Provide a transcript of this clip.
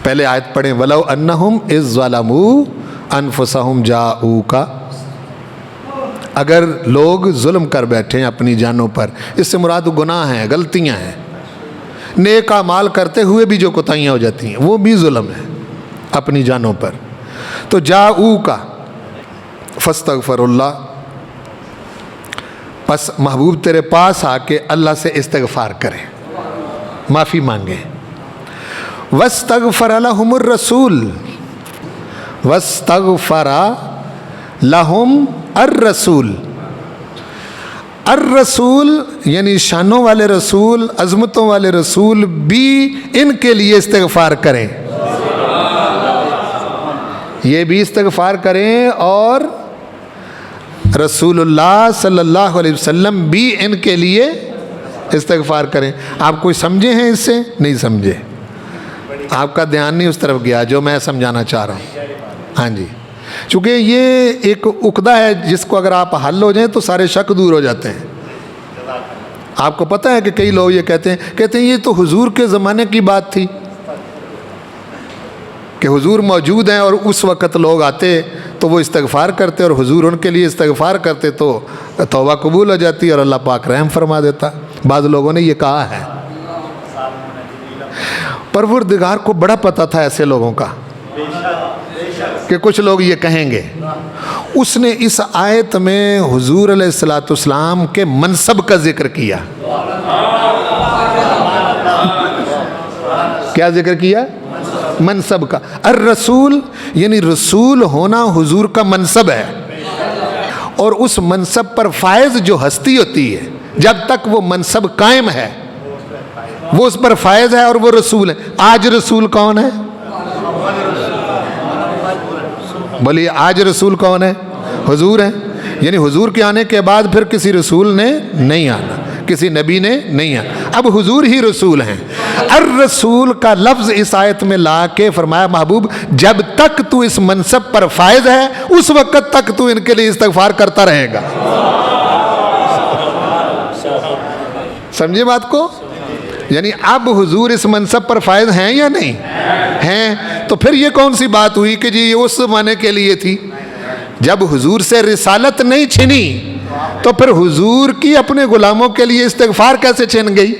پہلے آیت پڑھیں وَلَوْ أَنَّهُمْ إِذْ ظَلَمُوا أَنفُسَهُمْ جَاءُوكَ، اگر لوگ ظلم کر بیٹھیں اپنی جانوں پر، اس سے مراد گناہ ہیں، غلطیاں ہیں، نیک اعمال کرتے ہوئے بھی جو کوتاہیاں ہو جاتی ہیں وہ بھی ظلم ہے اپنی جانوں پر، تو جاءوکا فاستغفر اللہ، پس محبوب تیرے پاس آ کے اللہ سے استغفار کریں، معافی مانگیں. واستغفر لہم الرسول، واستغفر لہم الرسول، الرسول یعنی شانوں والے رسول، عظمتوں والے رسول بھی ان کے لیے استغفار کریں، یہ بھی استغفار کریں، اور رسول اللہ صلی اللہ علیہ وسلم بھی ان کے لیے استغفار کریں. آپ کوئی سمجھے ہیں اس سے؟ نہیں سمجھے، آپ کا دھیان نہیں اس طرف گیا جو میں سمجھانا چاہ رہا ہوں. ہاں جی، چونکہ یہ ایک عقدہ ہے جس کو اگر آپ حل ہو جائیں تو سارے شک دور ہو جاتے ہیں. آپ کو پتہ ہے کہ کئی لوگ یہ کہتے ہیں یہ تو حضور کے زمانے کی بات تھی کہ حضور موجود ہیں اور اس وقت لوگ آتے تو وہ استغفار کرتے اور حضور ان کے لیے استغفار کرتے تو توبہ قبول ہو جاتی اور اللہ پاک رحم فرما دیتا. بعض لوگوں نے یہ کہا ہے. پروردگار کو بڑا پتہ تھا ایسے لوگوں کا کہ کچھ لوگ یہ کہیں گے. اس نے اس آیت میں حضور علیہ السلام کے منصب کا ذکر کیا. کیا ذکر کیا؟ منصب کا. الرسول یعنی رسول ہونا حضور کا منصب ہے، اور اس منصب پر فائز جو ہستی ہوتی ہے جب تک وہ منصب قائم ہے وہ اس پر فائز ہے اور وہ رسول ہے. آج رسول کون ہے؟ بولیے آج رسول کون ہے؟ حضور ہے. یعنی حضور کے آنے کے بعد پھر کسی رسول نے نہیں آنا، کسی نبی نے نہیں آنا، اب حضور ہی رسول ہیں. الرسول کا لفظ اس آیت میں لا کے فرمایا محبوب جب تک تو اس منصب پر فائز ہے اس وقت تک تو ان کے لیے استغفار کرتا رہے گا. سمجھے بات کو؟ یعنی اب حضور اس منصب پر فائز ہیں یا نہیں ہیں؟ تو پھر یہ کون سی بات ہوئی کہ جی یہ اس زمانے کے لیے تھی؟ جب حضور سے رسالت نہیں چھنی تو پھر حضور کی اپنے غلاموں کے لیے استغفار کیسے چھن گئی؟